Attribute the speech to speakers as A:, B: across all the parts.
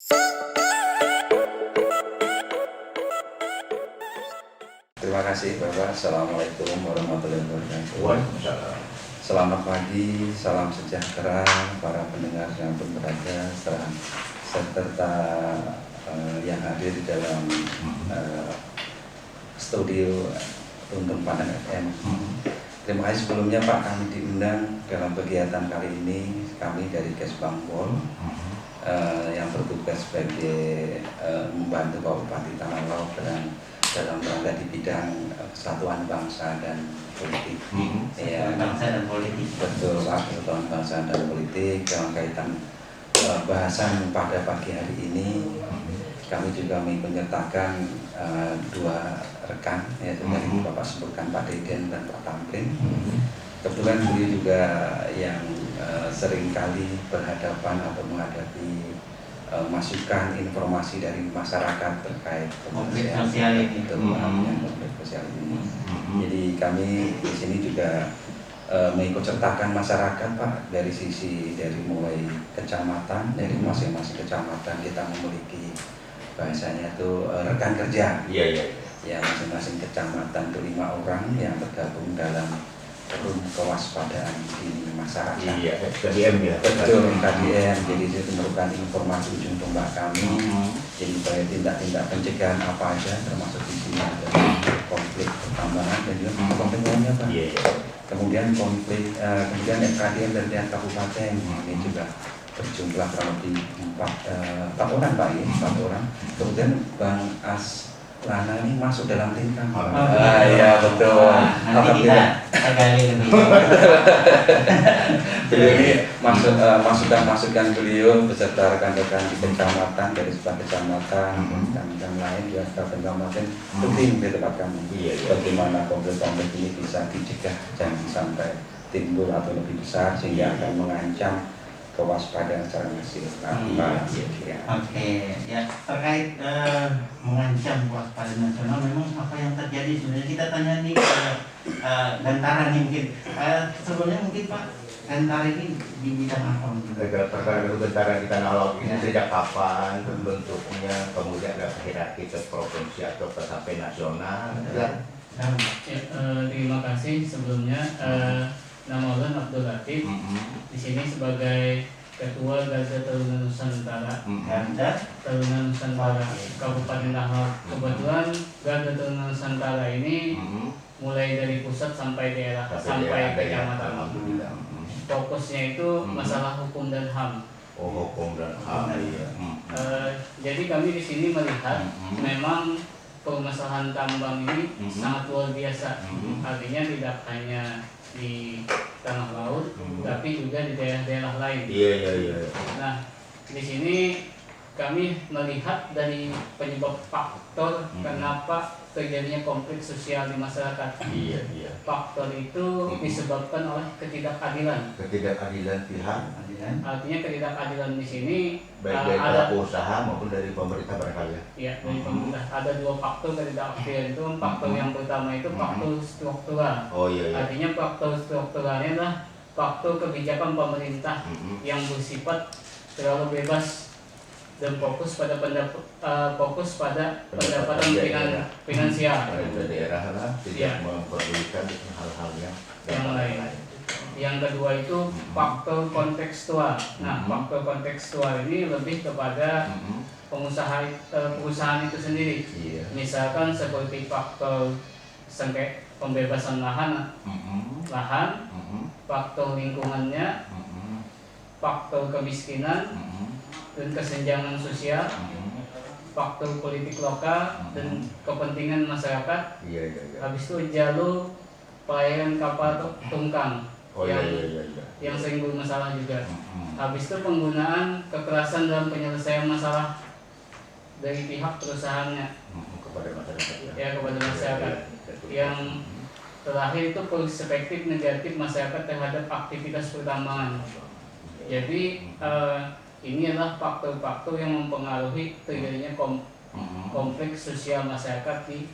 A: Terima kasih Bapak. Assalamualaikum warahmatullahi wabarakatuh.
B: Waalaikumsalam.
A: Selamat pagi, salam sejahtera para pendengar yang berada serta yang hadir di dalam studio Tuntun Padang FM. Terima kasih sebelumnya Pak, kami diundang dalam kegiatan kali ini. Kami dari Kesbangpol yang bertugas sebagai membantu Pak Bupati Tanah Laut dalam rangka di bidang kesatuan bangsa dan politik.
B: Ya, bangsa dan politik.
A: Betul Pak, kesatuan bangsa dan politik. Dalam kaitan bahasan pada pagi hari ini, kami juga menyertakan dua rekan, yaitu tadi Bapak sebutkan Pak Deden dan Pak Tamrin. Kebetulan beliau juga yang seringkali berhadapan atau menghadapi masukan informasi dari masyarakat terkait
B: konflik sosial
A: itu, konflik sosial ini. Jadi kami di sini juga mengikut sertakan masyarakat Pak, dari mulai kecamatan, dari masing-masing kecamatan kita memiliki bahasanya itu rekan kerja. Ya, masing-masing kecamatan itu 5 orang yang tergabung dalam forum kewaspadaan dini masyarakat.
B: Iya, KDM ya.
A: Betul, KDM. Jadi itu merupakan informasi ujung tombak kami. Jadi pada tindak-tindak pencegahan apa aja, termasuk di sini ada konflik pertambangan dan juga konflik lainnya Pak. Kemudian kemudian FKDM dari tiap kabupaten ini juga berjumlah kurang lebih 4 orang Pak ya, 4 orang. Kemudian Bang Lana ini masuk dalam tim kami. Iya betul.
B: Nanti kita gali lebih.
A: Beliau ini masukan beliau beserta rekan-rekan di kecamatan dari sebuah kecamatan dan lain juga kecamatan tim di tempat kami. Bagaimana konflik ini bisa dicegah jangan sampai timbul atau lebih besar sehingga akan mengancam kewaspadaan secara nasional.
B: Oke, ya terkait mengancam kewaspadaan nasional, memang apa yang terjadi sebenarnya kita tanya nih ke Gantara nih mungkin. Sebelumnya mungkin Pak, Gantara ini di bidang apa mungkin?
C: Perkara Gantara di Tanah Laut ini sejak kapan bentuknya, kemudian ada hierarki ke provinsi atau ke sampai nasional?
D: Terima kasih sebelumnya. Nama Ulun Abdul Latif, di sini sebagai Ketua Garda Taruna Nusantara, Taruna Nusantara Kabupaten Tanah Laut. Kebetulan Garda Taruna Nusantara ini mulai dari pusat sampai daerah sampai kecamatan. Fokusnya itu masalah hukum dan HAM.
C: Hukum dan HAM.
D: Jadi kami di sini melihat memang permasalahan tambang ini sangat luar biasa. Artinya tidak hanya di Tanah Laut, tapi juga di daerah-daerah lain. Nah, di sini kami melihat dari penyebab faktor kenapa terjadinya konflik sosial di masyarakat. Faktor itu disebabkan oleh ketidakadilan.
C: Ketidakadilan pihak.
D: Artinya ketidakadilan di sini
C: Baik dari pelaku usaha maupun dari pemerintah barangkali.
D: Ya, dari pemerintah. Ada 2 faktor ketidakadilan itu. Faktor yang pertama itu faktor struktural. Artinya faktor strukturalnya adalah faktor kebijakan pemerintah yang bersifat terlalu bebas dan fokus pada pendapatan finansial.
C: Daerah lah tidak memperdulikan hal-hal yang
D: lain. Yang kedua itu faktor kontekstual. Nah, faktor kontekstual ini lebih kepada perusahaan itu sendiri. Misalkan seperti faktor pembebasan lahan, faktor lingkungannya, faktor kemiskinan dan kesenjangan sosial, faktor politik lokal dan kepentingan masyarakat. Habis itu jalur pelayaran kapal tungkang yang sering bermasalah juga. Habis itu penggunaan kekerasan dalam penyelesaian masalah dari pihak perusahaannya
C: kepada masyarakat.
D: Kepada masyarakat. Yang terakhir itu perspektif negatif masyarakat terhadap aktivitas pertambangan. Jadi ini adalah faktor-faktor yang mempengaruhi terjadinya konflik sosial masyarakat di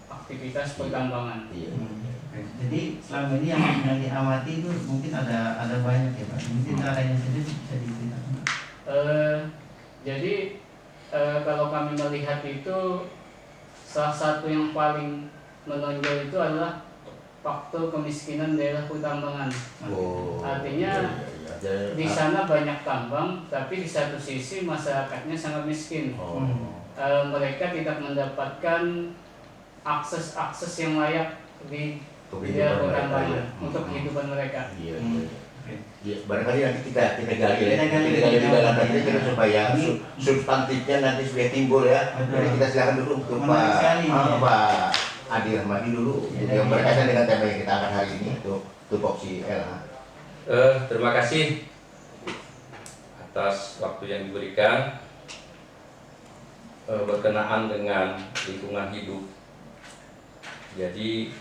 D: aktivitas pertambangan.
B: Jadi selama ini yang diamati itu mungkin ada banyak ya Pak. Mungkin caranya sendiri bisa diceritakan.
D: Jadi kalau kami melihat itu salah satu yang paling menonjol itu adalah faktor kemiskinan daerah pertambangan.
C: Oh,
D: Artinya di sana banyak tambang, tapi di satu sisi masyarakatnya sangat miskin.
C: Oh.
D: Mereka tidak mendapatkan akses yang layak di daerah pertambangan untuk kehidupan mereka.
C: Iya. Ya, barangkali nanti kita gali ya, kita gali di dalam nanti kita supaya substantifnya nanti supaya timbul ya. Jadi kita silakan dulu untuk Pak Adi Rahmadi dulu yang berkaitan dengan tema yang kita akan hari ini untuk tupoksi L.
E: Terima kasih atas waktu yang diberikan berkenaan dengan lingkungan hidup. Jadi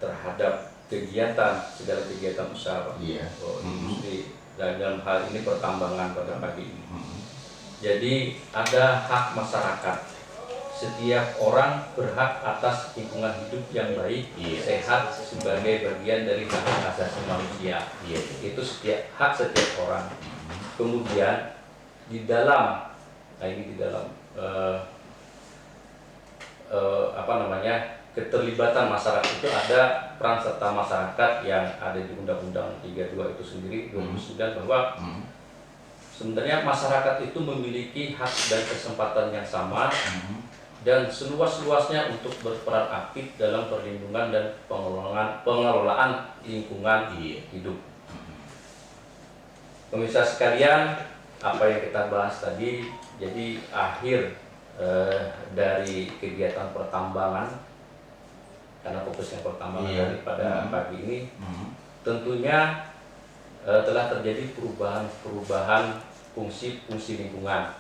E: terhadap segala kegiatan usaha industri dan dalam hal ini pertambangan pada pagi ini. Jadi ada hak masyarakat. Setiap orang berhak atas lingkungan hidup yang baik, sehat sebagai bagian dari hak asasi manusia. Itu hak setiap orang. Kemudian di dalam keterlibatan masyarakat itu ada peran serta masyarakat yang ada di Undang-Undang 32 itu sendiri 2009 bahwa sebenarnya masyarakat itu memiliki hak dan kesempatan yang sama dan seluas-luasnya untuk berperan aktif dalam perlindungan dan pengelolaan lingkungan hidup. Pemirsa sekalian, apa yang kita bahas tadi, jadi akhir dari kegiatan pertambangan, karena fokusnya pertambangan daripada pagi ini, tentunya telah terjadi perubahan fungsi lingkungan.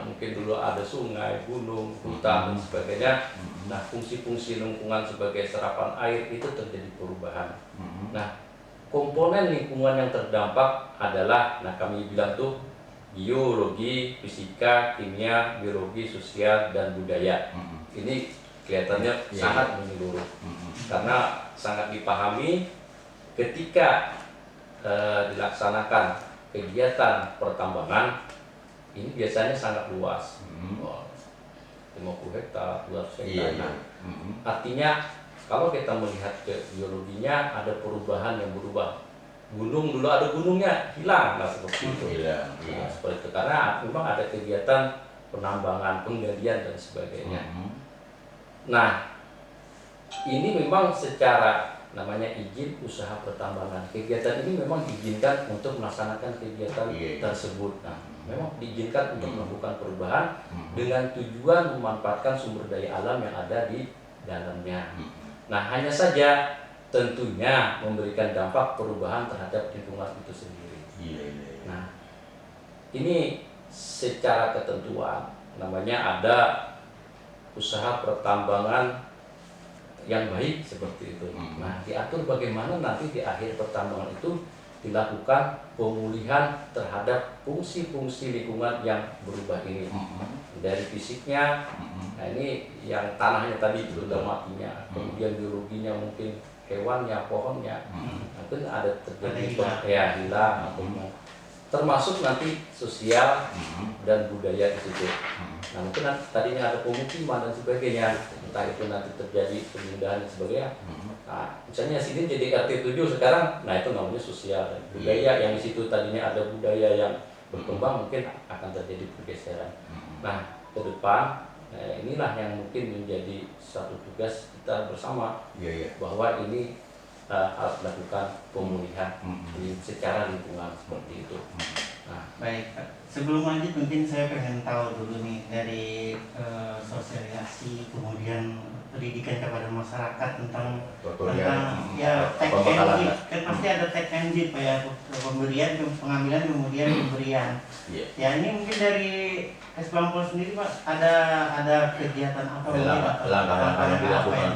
E: Mungkin dulu ada sungai, gunung, hutan dan sebagainya. Nah, fungsi lingkungan sebagai serapan air itu terjadi perubahan. Nah, komponen lingkungan yang terdampak adalah, kami bilang tuh biologi, fisika, kimia, biologi, sosial, dan budaya. Ini kelihatannya sangat menyeluruh, karena sangat dipahami ketika dilaksanakan kegiatan pertambangan ini biasanya sangat luas, 50 hektar, 200 hektar. Artinya kalau kita melihat ke biologinya ada perubahan yang berubah. Gunung dulu ada gunungnya hilang, seperti itu. Seperti itu karena memang ada kegiatan penambangan, penggalian dan sebagainya. Nah, ini memang secara namanya izin usaha pertambangan. Kegiatan ini memang diizinkan untuk melaksanakan kegiatan tersebut. Nah, memang diizinkan untuk melakukan perubahan dengan tujuan memanfaatkan sumber daya alam yang ada di dalamnya. Nah, hanya saja tentunya memberikan dampak perubahan terhadap lingkungan itu sendiri. Nah, ini secara ketentuan namanya ada usaha pertambangan yang baik seperti itu. Nah, diatur bagaimana nanti di akhir pertambangan itu dilakukan pemulihan terhadap fungsi-fungsi lingkungan yang berubah ini. Dari fisiknya, nah ini yang tanahnya tadi sudah matinya, kemudian biologinya mungkin hewannya, pohonnya, mungkin ada terjadi hilang, termasuk nanti sosial dan budaya di situ. Nah, mungkin tadinya ada pemukiman dan sebagainya, entah itu nanti terjadi pemindahan dan sebagainya. Nah, misalnya sini jadi RT 7 sekarang, nah itu namanya sosial dan budaya yang di situ tadinya ada budaya yang berkembang, mungkin akan terjadi pergeseran. Nah, ke depan inilah yang mungkin menjadi satu tugas kita bersama, bahwa ini harus dilakukan pemulihan secara lingkungan seperti itu. Nah,
B: baik, sebelum lanjut mungkin saya pengen tahu dulu nih dari sosialisasi kemudian pendidikan kepada masyarakat tentang tech engine, kan pasti ada tech engine Pak ya, pemberian, pengambilan, kemudian pemberian. Ya ini mungkin dari S-Bampol sendiri Pak ada kegiatan apa
C: yang dilakukan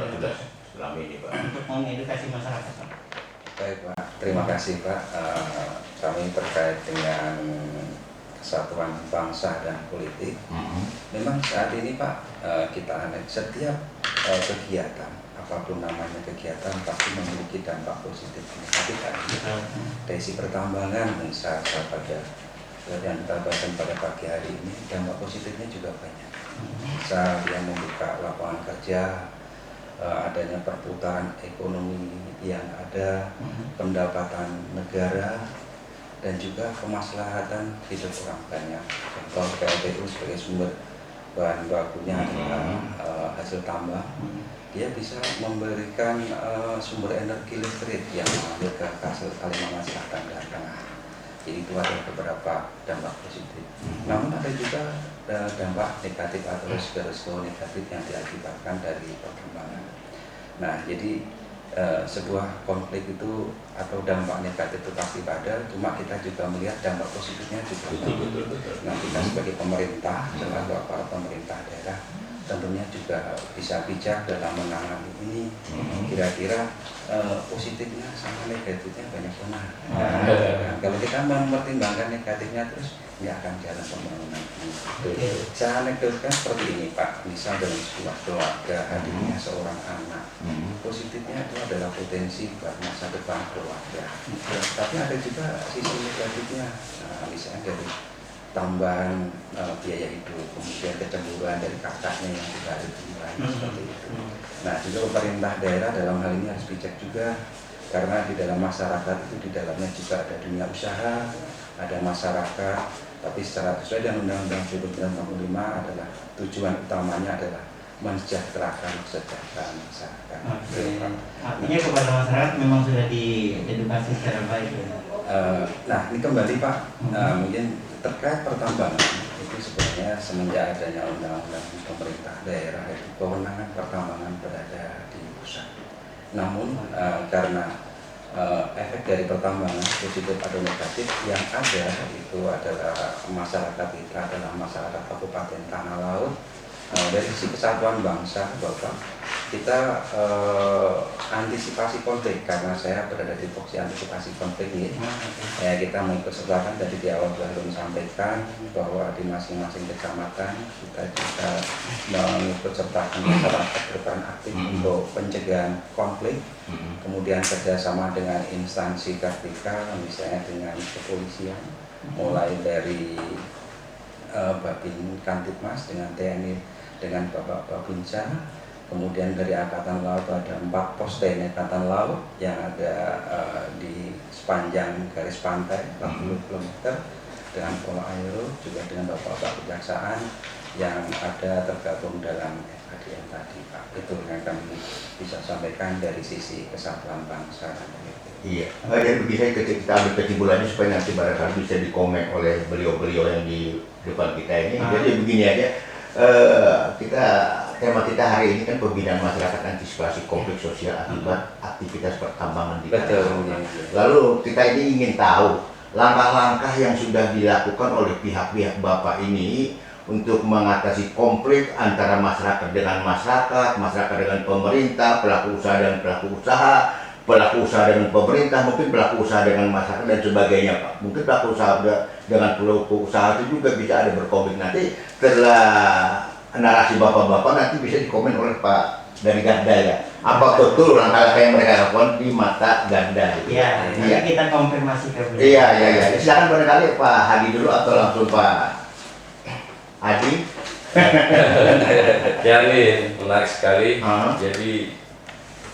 C: selama ini Pak
B: untuk mengedukasi masyarakat Pak?
A: Baik Pak, terima kasih Pak. Kami terkait dengan kesatuan bangsa dan politik. Memang saat ini Pak, kita setiap kegiatan, apapun namanya kegiatan, pasti memiliki dampak positif negatif kan. Dari si pertambangan misalnya pada yang kita bahas pada pagi hari ini, dampak positifnya juga banyak. Misal yang membuka lapangan kerja, adanya perputaran ekonomi yang ada, pendapatan negara, dan juga kemaslahatan hidup orang banyak. Contoh PLTU sebagai sumber bahan bakunya adalah hasil tambang, dia bisa memberikan sumber energi listrik yang mengalir ke Kalimantan Selatan dan Tengah. Jadi itu ada beberapa dampak positif. Namun ada juga dampak negatif atau risiko negatif yang diakibatkan dari perkembangan. Nah, jadi sebuah konflik itu atau dampak negatif itu pasti ada, cuma kita juga melihat dampak positifnya juga. Nah, kita sebagai pemerintah, termasuk para pemerintah daerah, tentunya juga bisa bijak dalam menangani ini. Kira-kira positifnya sama negatifnya banyak benar. Nah, kalau kita mempertimbangkan negatifnya terus nggak akan jalan pembangunan ini. Saya anekdotkan seperti ini Pak, misal dalam sebuah keluarga hadirnya seorang anak, positifnya itu adalah potensi buat masa depan keluarga. Tapi ada juga sisi negatifnya, misalnya dari tambahan biaya hidup, kemudian kecemburuan dari kakaknya yang juga ada seperti itu. Nah, juga pemerintah daerah dalam hal ini harus bijak juga, karena di dalam masyarakat itu di dalamnya juga ada dunia usaha, ada masyarakat, tapi secara sesuai dengan Undang-Undang 25 adalah tujuan utamanya adalah mensejahterakan kesejahteraan masyarakat.
B: Artinya kepada masyarakat memang sudah diedukasi secara baik ya.
A: Nah, ini kembali Pak, mungkin terkait pertambangan itu sebenarnya semenjak adanya undang-undang pemerintah daerah itu kewenangan pertambangan berada di pusat. Namun karena efek dari pertambangan positif atau negatif yang ada itu adalah masyarakat kita adalah masyarakat Kabupaten Tanah Laut. Dari sisi kesatuan bangsa, Bapak, kita antisipasi konflik, karena saya berada di Foksi Antisipasi Konflik ini. Ya, kita mengikut sertakan dari di awal belum sampaikan bahwa di masing-masing kecamatan kita juga mengikut sertakan masyarakat berperan aktif untuk pencegahan konflik, kemudian kerjasama dengan instansi vertikal, misalnya dengan kepolisian, mulai dari Babin Kantipmas dengan TNI, dengan Bapak Babinsa, kemudian dari Angkatan Laut ada 4 pos TNI Angkatan Laut yang ada di sepanjang garis pantai 40 km, dengan Polo Aero, juga dengan Bapak Kejaksaan yang ada tergabung dalam FKDN tadi Pak. Itu yang kami bisa sampaikan dari sisi kesatuan bangsa.
C: Iya, jadi bisa kita ambil kesimpulannya supaya nanti barangkali bisa dikomen oleh beliau-beliau yang di depan kita ini. Jadi begini aja, tema kita hari ini kan pembinaan masyarakat antisipasi konflik sosial akibat aktivitas pertambangan di Tanah Laut. Lalu kita ini ingin tahu langkah-langkah yang sudah dilakukan oleh pihak-pihak Bapak ini untuk mengatasi konflik antara masyarakat dengan masyarakat, masyarakat dengan pemerintah, pelaku usaha dan pelaku usaha, pelaku usaha dengan pemerintah, mungkin pelaku usaha dengan masyarakat dan sebagainya Pak. Mungkin pelaku usaha dengan pelaku usaha itu juga bisa ada berkonflik. Nanti setelah narasi bapak-bapak nanti bisa dikomen oleh Pak dari Garda ya. Apa betul langkah-langkah yang mereka lakukan di mata Garda?
B: Iya, nanti kita konfirmasi ke beliau.
C: Iya. Silakan barangkali Pak Hadi dulu atau langsung Pak Hadi.
E: Ya, ini menarik sekali. Jadi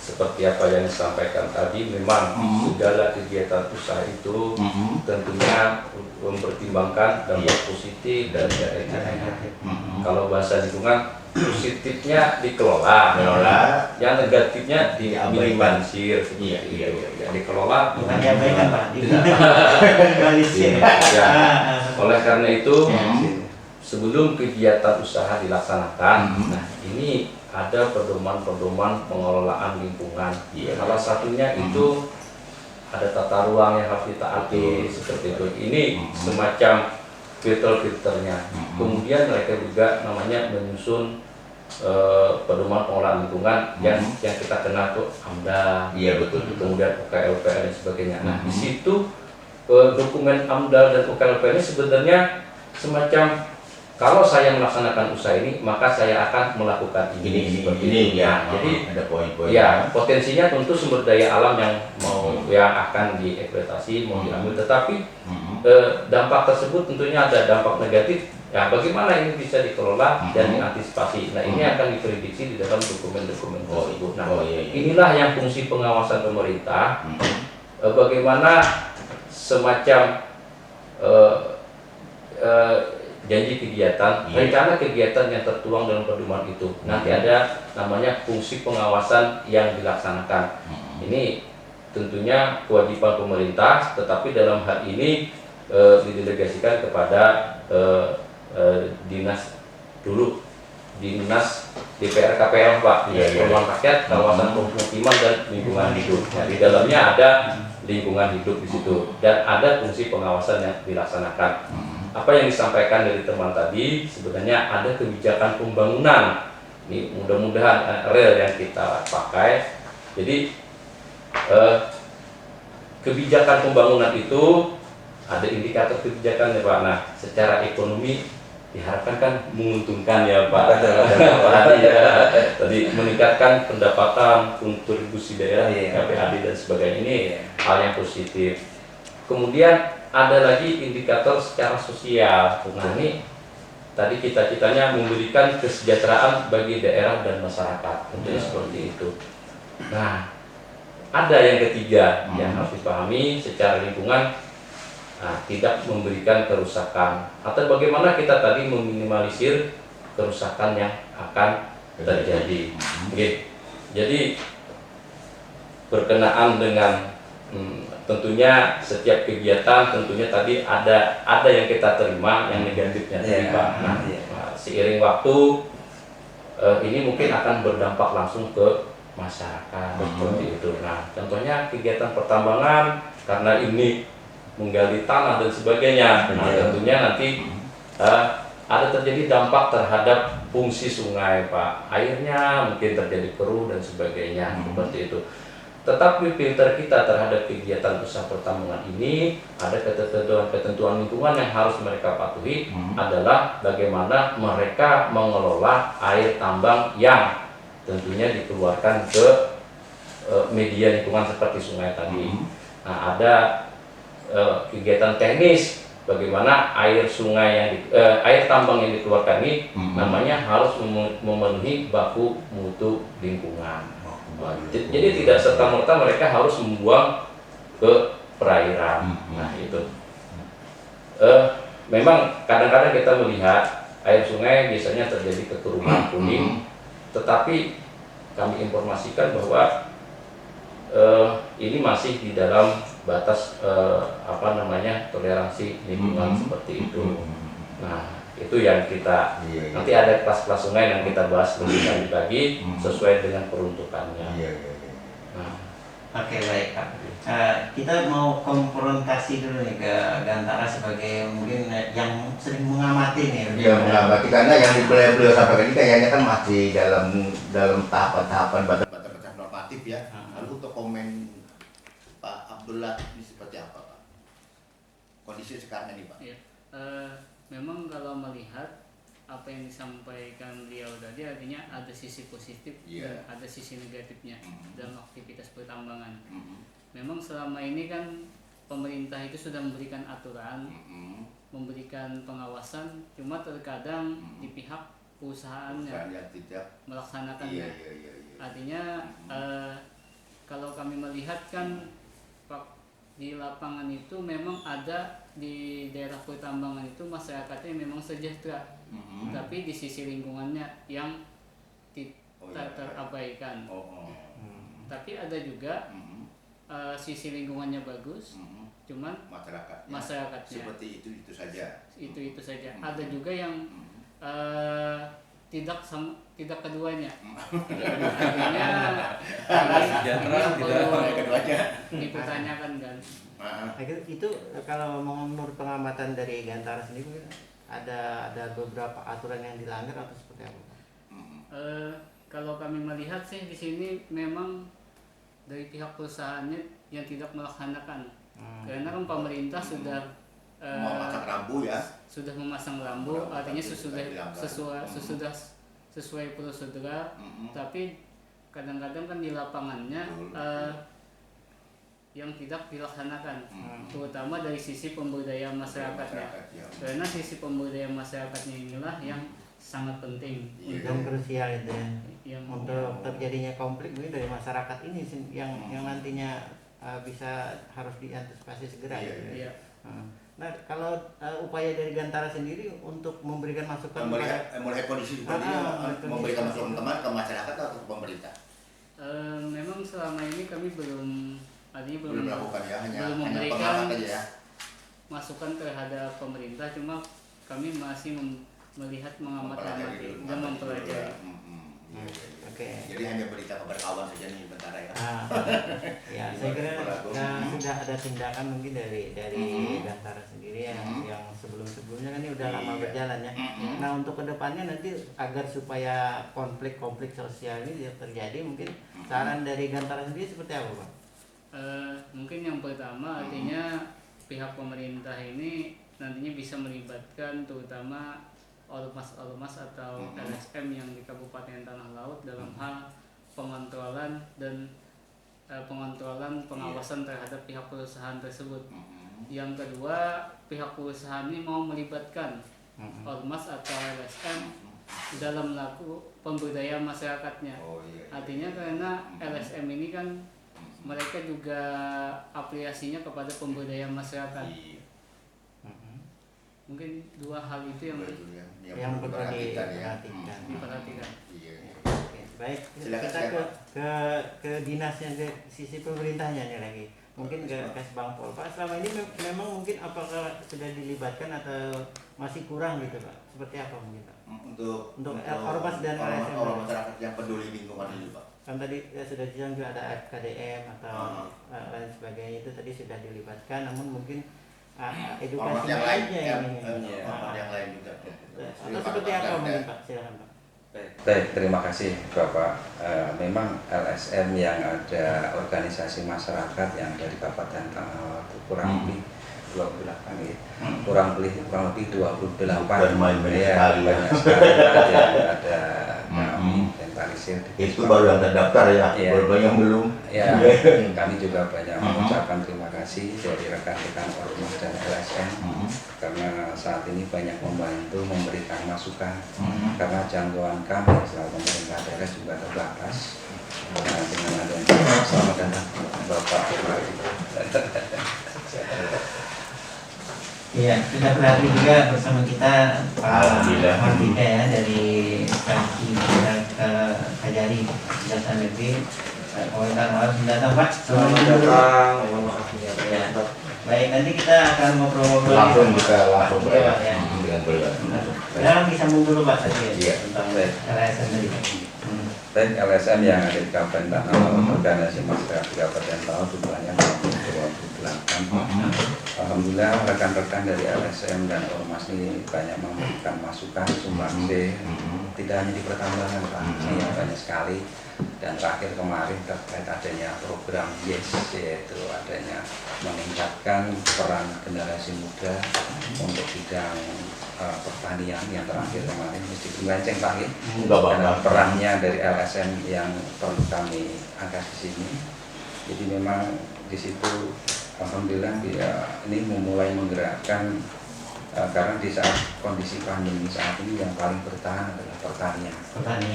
E: seperti apa yang disampaikan tadi, memang segala kegiatan usaha itu tentunya mempertimbangkan dampak positif dan negatif. Kalau bahasa lingkungan, positifnya dikelola, yang negatifnya diminimalisir.
C: Iya.
E: Dikelola
B: Bukan diabaikan Pak, diminimalisir.
E: Oleh karena itu, sebelum kegiatan usaha dilaksanakan, nah ini ada pedoman-pedoman pengelolaan lingkungan. Salah satunya itu ada tata ruang yang harus ditaati seperti itu. Ini semacam filter-filternya. Kemudian mereka juga namanya menyusun pedoman pengelolaan lingkungan yang kita kenal tuh AMDAL.
C: Iya betul.
E: Kemudian UKLPR dan sebagainya. Nah di situ dokumen AMDAL dan UKLPR ini sebenarnya semacam kalau saya melaksanakan usaha ini maka saya akan melakukan ini seperti
C: ini
E: itu.
C: ya.
E: Nah, jadi
C: ada poin-poin.
E: ya potensinya tentu sumber daya alam yang yang akan dieksploitasi mau diambil, tetapi dampak tersebut tentunya ada dampak negatif. Ya, bagaimana ini bisa dikelola dan diantisipasi. Nah, ini akan diprediksi di dalam dokumen-dokumen tersebut. Nah, inilah yang fungsi pengawasan pemerintah. Bagaimana semacam janji kegiatan, rencana kegiatan yang tertuang dalam pedoman itu. Nanti ada namanya fungsi pengawasan yang dilaksanakan. Ini tentunya kewajiban pemerintah, tetapi dalam hal ini didelegasikan kepada dinas DPR KPL Pak, Perumahan Rakyat, Kawasan Pemukiman dan Lingkungan Hidup. Nah, di dalamnya ada lingkungan hidup di situ dan ada fungsi pengawasan yang dilaksanakan. Apa yang disampaikan dari teman tadi sebenarnya ada kebijakan pembangunan. Ini mudah-mudahan real yang kita pakai. Jadi kebijakan pembangunan itu ada indikator kebijakannya Pak. Nah, secara ekonomi diharapkan kan menguntungkan ya Pak. Tadi meningkatkan pendapatan, kontribusi daerah, KPAD dan sebagainya, ini hal yang positif. Kemudian ada lagi indikator secara sosial. Nah, ini tadi cita-citanya memberikan kesejahteraan bagi daerah dan masyarakat, tentunya seperti itu. Nah, ada yang ketiga yang harus dipahami secara lingkungan. Nah, tidak memberikan kerusakan atau bagaimana kita tadi meminimalisir kerusakan yang akan terjadi. Jadi berkenaan dengan tentunya setiap kegiatan tentunya tadi ada yang kita terima, yang negatifnya terima. Nah, seiring waktu ini mungkin akan berdampak langsung ke masyarakat seperti itu. Nah, contohnya kegiatan pertambangan karena ini menggali tanah dan sebagainya. Nah, tentunya nanti ada terjadi dampak terhadap fungsi sungai Pak. Airnya mungkin terjadi keruh dan sebagainya seperti itu. Tetapi filter kita terhadap kegiatan usaha pertambangan ini ada ketentuan lingkungan yang harus mereka patuhi adalah bagaimana mereka mengelola air tambang yang tentunya dikeluarkan ke media lingkungan seperti sungai tadi. Nah, ada kegiatan teknis bagaimana air sungai air tambang yang dikeluarkan ini namanya harus memenuhi baku mutu lingkungan. Jadi tidak serta-merta mereka harus membuang ke perairan. Nah, itu memang kadang-kadang kita melihat air sungai biasanya terjadi kekeruhan kuning, tetapi kami informasikan bahwa ini masih di dalam batas toleransi lingkungan seperti itu. Nah, itu yang kita nanti ada kelas-kelas sungai yang kita bahas lebih lanjut lagi sesuai dengan peruntukannya. Nah.
B: Oke, baik Pak. Kita mau konfrontasi dulu nih ke Gantara sebagai mungkin yang sering mengamati nih.
C: Iya, mengamati karena yang beliau sampaikan ini kayaknya kan masih dalam tahapan batas normatif ya. Lalu untuk komen Pak Abdullah ini seperti apa Pak? Kondisi sekarang ini Pak?
D: Ya, memang kalau melihat apa yang disampaikan beliau tadi artinya ada sisi positif dan ada sisi negatifnya dalam aktivitas pertambangan. Memang selama ini kan pemerintah itu sudah memberikan aturan, memberikan pengawasan, cuma terkadang di pihak perusahaannya
C: yang tidak
D: melaksanakannya. Artinya kalau kami melihat kan di lapangan itu memang ada di daerah pertambangan itu masyarakatnya memang sejahtera, tapi di sisi lingkungannya yang terabaikan. Tapi ada juga sisi lingkungannya bagus, cuman masyarakatnya
C: seperti itu saja.
D: Itu saja. Ada juga yang tidak keduanya. Artinya keduanya dipertanyakan kan.
B: Itu kalau menurut pengamatan dari Gantara sendiri ada beberapa aturan yang dilanggar atau seperti apa?
D: Kalau kami melihat sih di sini memang dari pihak perusahaannya yang tidak melaksanakan, karena kan pemerintah sudah
C: memasang rambu ya.
D: Sudah memasang rambu, artinya sesudah sesuai prosedur, tapi kadang-kadang kan di lapangannya yang tidak dilaksanakan, terutama dari sisi pemberdayaan masyarakatnya. Karena sisi pemberdayaan masyarakatnya inilah yang sangat penting
B: yang krusial itu ya.
D: yang
B: Untuk terjadinya konflik mungkin dari masyarakat ini yang nantinya bisa harus diantisipasi segera.
D: Iya.
B: Nah, kalau upaya dari Gantara sendiri untuk memberikan masukan
C: melihat kondisi seperti ini, memberikan masukan teman ke masyarakat atau ke pemerintah?
D: Memang selama ini kami belum
C: melakukan ya, hanya
D: memberikan
C: pengamat aja ya.
D: masukan terhadap pemerintah, cuma kami masih melihat, mengamati dan mempelajari.
B: Oke.
C: Jadi hanya berita kabar kawan saja nih Bantara ya.
B: Ya, saya kira sudah ada tindakan mungkin dari Gantara sendiri yang sebelumnya kan ini udah lama berjalan ya. Nah, untuk kedepannya nanti agar supaya konflik sosial ini tidak terjadi, mungkin saran dari Gantara sendiri seperti apa, Pak?
D: Mungkin yang pertama artinya pihak pemerintah ini nantinya bisa melibatkan terutama ormas atau LSM yang di Kabupaten Tanah Laut dalam hal pengontrolan dan pengawasan terhadap pihak perusahaan tersebut. Yang kedua, pihak perusahaan ini mau melibatkan ormas atau LSM dalam melakukan pemberdayaan masyarakatnya. Artinya karena LSM ini kan mereka juga aplikasinya kepada pemberdayaan masyarakat. Mungkin dua hal itu yang
B: perlu diperhatikan. Oke, baik. Kita ke dinasnya, ke sisi pemerintahnya nih lagi. Mungkin ke Bang Pol. Pak, selama ini memang mungkin apakah sudah dilibatkan atau masih kurang gitu, Pak? Seperti apa mungkin, Pak? Untuk ormas dan LSM
C: masyarakat yang peduli lingkungan ini, Pak.
B: Kan tadi sudah dibilang juga ada FKDM atau lain sebagainya, itu tadi sudah dilibatkan, namun mungkin edukasi
C: yang lain juga.
B: Atau seperti apa mungkin, Pak? Silakan, Pak.
A: Baik, terima kasih Bapak. Memang LSM yang ada organisasi masyarakat yang dari Kabupaten Tanah Laut kurang lebih 28 ya. Kurang lebih 28. Banyak sekali ada kami inventarisir.
C: Itu baru yang terdaftar ya, baru yang belum.
A: Ya, kami juga banyak mengucapkan terima kasih dari rekan-rekan ormas dan LSM karena saat ini banyak membantu memberikan masukan karena jangkauan kami selalu pemerintah daerah juga terbatas. Nah, dengan adanya selamat datang Bapak Mari.
B: Iya, kita berarti juga bersama kita Pak Mardika ya dari Kanci Kajari Jasa Negeri Kabupaten Tanah Laut. Datang, Pak.
A: Selamat datang.
B: Ya. Baik, nanti kita akan ngobrol-ngobrol
C: langsung
B: ya.
C: Dengan beliau.
B: Sekarang disambung dulu, Pak, tadi ya, tentang LSM tadi.
A: Baik, LSM yang ada di Kabupaten Tanah Laut, organisasi masyarakat di Kabupaten Tanah Laut jumlahnya 28. Alhamdulillah rekan-rekan dari LSM dan ormas ini banyak memberikan masukan, sumbangsi, tidak hanya di pertambangan Pak, ini banyak sekali. Dan terakhir kemarin terkait adanya program YES, yaitu adanya meningkatkan peran generasi muda untuk bidang pertanian yang terakhir kemarin mesti melenceng Pak ya. Karena perannya dari LSM yang perlu kami angkat di sini. Jadi memang di situ alhamdulillah dia ini memulai menggerakkan karena di saat kondisi pandemi saat ini yang paling bertahan adalah pertanian.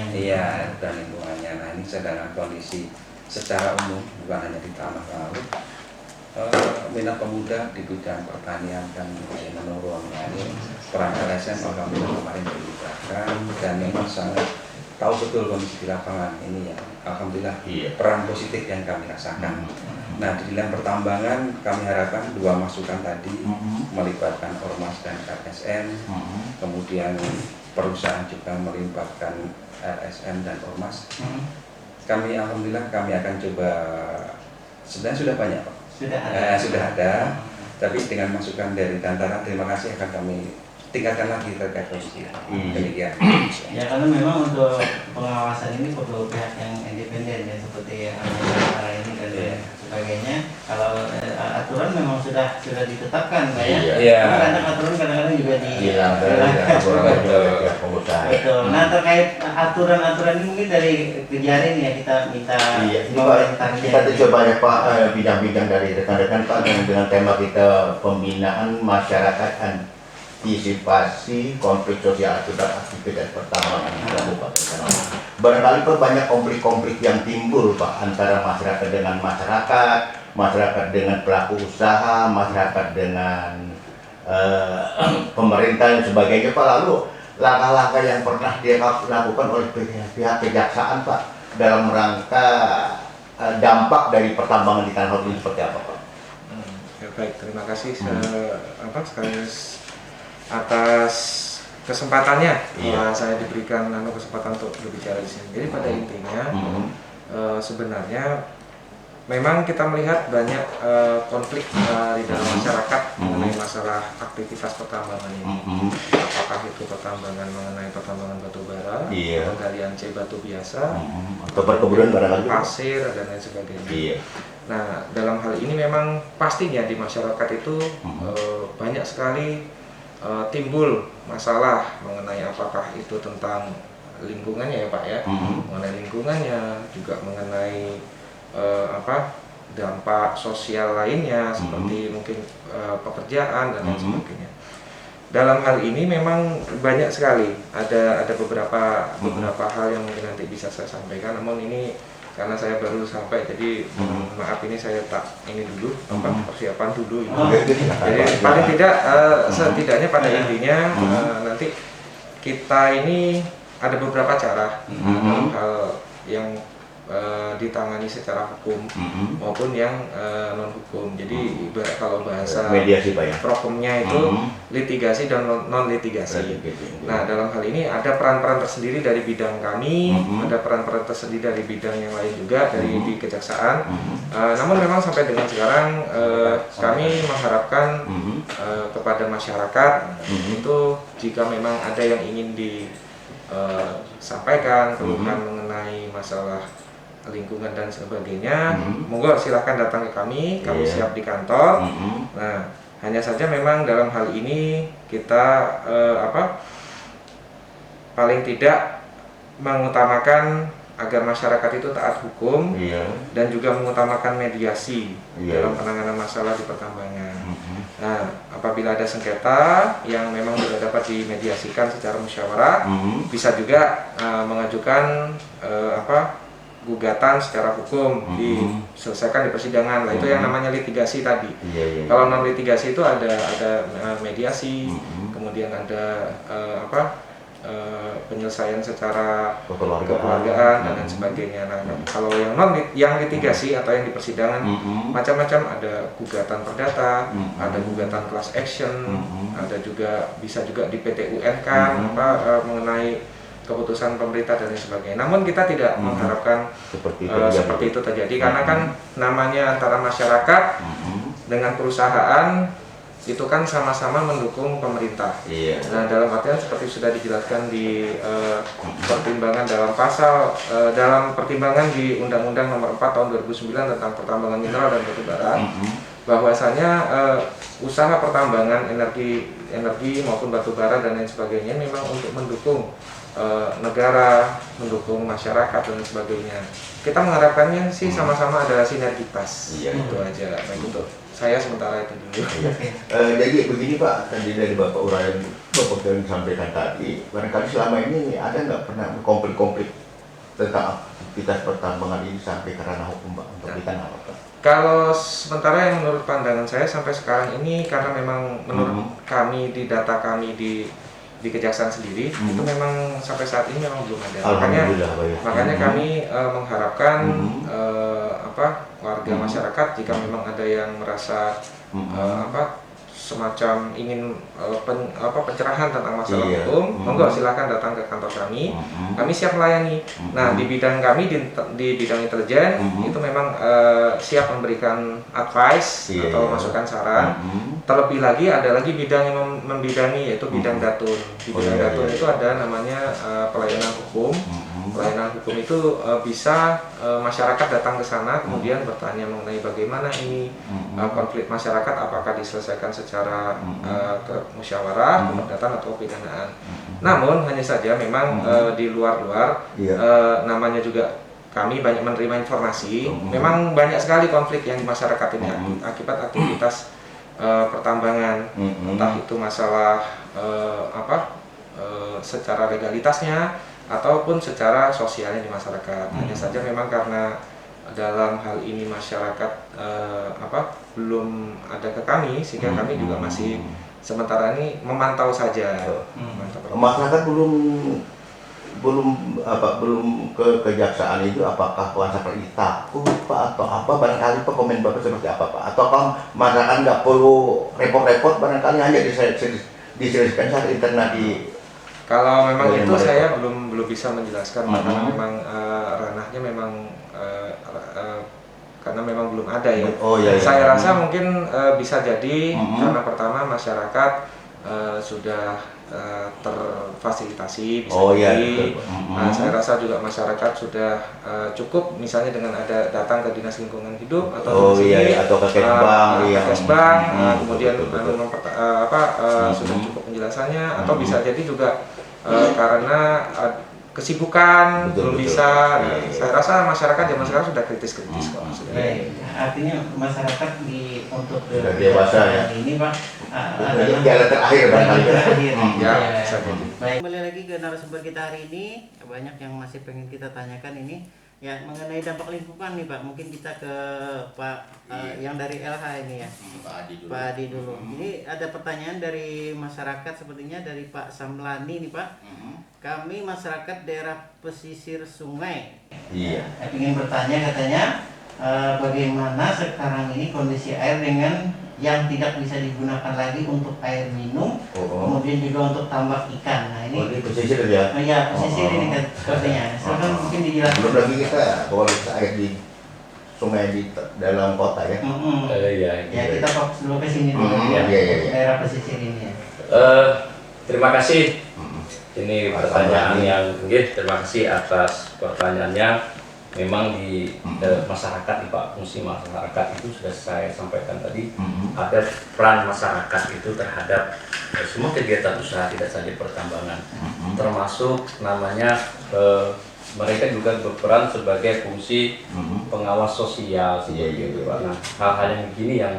A: Iya, dan lingkungannya. Nah, ini sedangkan kondisi secara umum bukan hanya di Tanah Laut, minat pemuda di bidang pertanian kan mulai menurun. Nah, ini peran LSM alhamdulillah kemarin dilibatkan dan memang sangat tahu betul kondisi di lapangan ini ya. Alhamdulillah peran positif yang kami rasakan. Nah, di dalam pertambangan kami harapkan dua masukan tadi melibatkan ormas dan LSM, kemudian perusahaan juga melibatkan LSM dan ormas. Kami alhamdulillah kami akan coba, sebenarnya sudah banyak Pak. Sudah ada, tapi dengan masukan dari Gantara terima kasih akan kami tingkatkan lagi terkait posisi. Demikian.
B: Ya karena memang untuk pengawasan ini perlu pihak yang independen ya seperti yang ada ini dan sebagainya. Kalau aturan memang sudah ditetapkan Pak ya.
A: Iya.
B: Kadang aturan kadang-kadang juga
C: pengusaha.
B: Betul. Nah terkait aturan-aturan ini mungkin dari Kejari nih ya kita minta
C: Kita coba ya Pak bidang-bidang dari rekan-rekan Pak dengan tema kita pembinaan masyarakat antisipasi konflik sosial akibat aktivitas pertambangan di Kabupaten Karawang. Barangkali Pak banyak konflik-konflik yang timbul Pak antara masyarakat dengan masyarakat dengan pelaku usaha, masyarakat dengan pemerintah dan sebagainya Pak. Lalu langkah-langkah yang pernah dia lakukan oleh pihak kejaksaan Pak dalam rangka dampak dari pertambangan di Tanah Laut ini seperti apa Pak?
F: Ya, baik, terima kasih sekali atas kesempatannya saya diberikan kesempatan untuk berbicara di sini. Jadi pada intinya sebenarnya memang kita melihat banyak konflik di dalam masyarakat mengenai masalah aktivitas pertambangan ini. Apakah itu mengenai pertambangan batu bara, penggalian C batu biasa,
C: atau perkebunan barangkali
F: pasir dan lain sebagainya. Nah, dalam hal ini memang pastinya di masyarakat itu banyak sekali timbul masalah mengenai apakah itu tentang lingkungannya ya Pak ya, mengenai lingkungannya, juga mengenai dampak sosial lainnya seperti mungkin pekerjaan dan lain sebagainya. Dalam hal ini memang banyak sekali ada beberapa hal yang mungkin nanti bisa saya sampaikan, namun ini karena saya baru sampai jadi maaf ini saya ini dulu persiapan dulu ini. Jadi paling tidak setidaknya pada intinya nanti kita ini ada beberapa cara dalam hal yang ditangani secara hukum maupun yang non hukum. Jadi kalau bahasa
C: mediasi Pak ya.
F: Prokumnya itu litigasi dan non litigasi. Nah, dalam hal ini ada peran-peran tersendiri dari bidang kami, ada peran-peran tersendiri dari bidang yang lain juga dari di kejaksaan. Namun memang sampai dengan sekarang kami mengharapkan kepada masyarakat itu jika memang ada yang ingin disampaikan keluhan mengenai masalah lingkungan dan sebagainya, monggo silahkan datang ke kami siap di kantor. Nah, hanya saja memang dalam hal ini kita paling tidak mengutamakan agar masyarakat itu taat hukum dan juga mengutamakan mediasi dalam penanganan masalah di pertambangan. Nah, apabila ada sengketa yang memang tidak dapat dimediasikan secara musyawarah, bisa juga mengajukan gugatan secara hukum diselesaikan di persidangan. Lah itu yang namanya litigasi tadi. Kalau non litigasi itu ada mediasi, kemudian ada penyelesaian secara kekeluargaan dan lain sebagainya. Nah, kalau yang litigasi atau yang di persidangan macam-macam, ada gugatan perdata, ada gugatan class action, ada juga bisa juga di PT UN kan mengenai keputusan pemerintah dan lain sebagainya. Namun kita tidak mengharapkan seperti itu terjadi karena kan namanya antara masyarakat dengan perusahaan itu kan sama-sama mendukung pemerintah. Nah, dalam artian seperti sudah dijelaskan di pertimbangan dalam pertimbangan di Undang-Undang Nomor 4 Tahun 2009 tentang pertambangan mineral dan batu bara, bahwasanya usaha pertambangan energi maupun batu bara dan lain sebagainya memang untuk mendukung negara, mendukung masyarakat dan sebagainya. Kita mengharapkannya sih sama-sama ada sinergitas. Itu aja. Baik, untuk saya sementara itu dulu.
C: Jadi begini Pak, tadi dari Bapak uraian Bapak yang disampaikan tadi, barangkali selama ini ada nggak pernah konflik-konflik tentang aktivitas pertambangan ini sampai ke ranah hukum Pak untuk di Tanah Laut?
F: Kalau sementara yang menurut pandangan saya sampai sekarang ini, karena memang menurut kami di data kami di Kejaksaan sendiri itu memang sampai saat ini memang belum ada. Makanya kami mengharapkan warga masyarakat jika memang ada yang merasa semacam ingin pencerahan tentang masalah
C: Iya.
F: hukum, monggo silakan datang ke kantor kami. Kami siap melayani. Nah, di bidang kami di bidang intelijen itu memang siap memberikan advice
C: Iya,
F: atau
C: iya.
F: masukan saran. Terlebih lagi ada lagi bidang yang membidangi, yaitu bidang datun. Di
C: Oh,
F: bidang
C: iya,
F: datun
C: iya.
F: itu ada namanya pelayanan hukum. Pelayanan hukum itu bisa masyarakat datang ke sana kemudian bertanya mengenai bagaimana ini konflik masyarakat, apakah diselesaikan secara musyawarah, perdatan atau pidanaan. Namun hanya saja memang di luar-luar
C: Iya.
F: namanya juga kami banyak menerima informasi. Memang banyak sekali konflik yang di masyarakat ini akibat aktivitas pertambangan, entah itu masalah secara legalitasnya ataupun secara sosialnya di masyarakat. Hanya saja memang karena dalam hal ini masyarakat belum ada ke kami, sehingga kami juga masih sementara ini memantau saja.
C: Masyarakat belum ke kejaksaan itu, apakah masyarakat itu takut Pak atau apa, barangkali Pak komen Bapak seperti apa Pak, ataukah masyarakat nggak perlu repot-repot, barangkali hanya diselesaikan secara internal di.
F: Kalau memang
C: Boleh,
F: itu
C: boleh,
F: saya
C: Pak.
F: belum bisa menjelaskan karena memang ranahnya memang karena memang belum ada ya.
C: Oh, iya, iya.
F: Saya rasa mungkin bisa jadi karena pertama masyarakat sudah terfasilitasi bisa
C: Oh, iya,
F: jadi.
C: betul.
F: Nah, saya rasa juga masyarakat sudah cukup misalnya dengan ada datang ke Dinas Lingkungan Hidup atau
C: Oh,
F: di sini,
C: iya, atau ke Kesbang, iya.
F: Kesbang, kemudian
C: Betul.
F: sudah cukup penjelasannya, atau bisa jadi juga karena kesibukan
C: Betul,
F: belum
C: betul.
F: bisa. Nah,
C: Iya, iya.
F: saya rasa masyarakat zaman sekarang sudah kritis kok. Sudah.
B: Baik, artinya masyarakat untuk
C: Sudah dewasa ya.
B: ini Pak
C: Ini jalan terakhir barangkali.
B: terakhir.
F: Ya,
B: Iya.
F: bisa jadi.
B: Baik, kembali lagi ke narasumber kita hari ini. Banyak yang masih pengen kita tanyakan ini ya mengenai dampak lingkungan nih Pak. Mungkin kita ke Pak yang dari LH ini ya. Pak Adi dulu. Ini ada pertanyaan dari masyarakat, sepertinya dari Pak Samlani nih Pak. Kami masyarakat daerah pesisir sungai.
C: Iya.
B: Ingin bertanya katanya bagaimana sekarang ini kondisi air dengan yang tidak bisa digunakan lagi untuk air minum, kemudian juga untuk tambak ikan. Nah
C: Oh,
B: ini
C: ini pesisir ya.
B: ya pesisir ini kan sepertinya. Sekarang mungkin dijelaskan.
C: Belum lagi kita kualitas air di sungai di dalam kota ya.
E: Iya.
B: Ya kita fokus dulu ke sini dulu
C: Iya, iya, iya.
B: daerah pesisir ini ya.
E: Terima kasih. Ini pertanyaan yang terima kasih atas pertanyaannya. Memang di masyarakat nih Pak, fungsi masyarakat itu sudah saya sampaikan tadi, ada peran masyarakat itu terhadap semua kegiatan usaha, tidak saja pertambangan, termasuk namanya mereka juga berperan sebagai fungsi pengawas sosial seperti itu Pak. Nah, hal-hal yang begini yang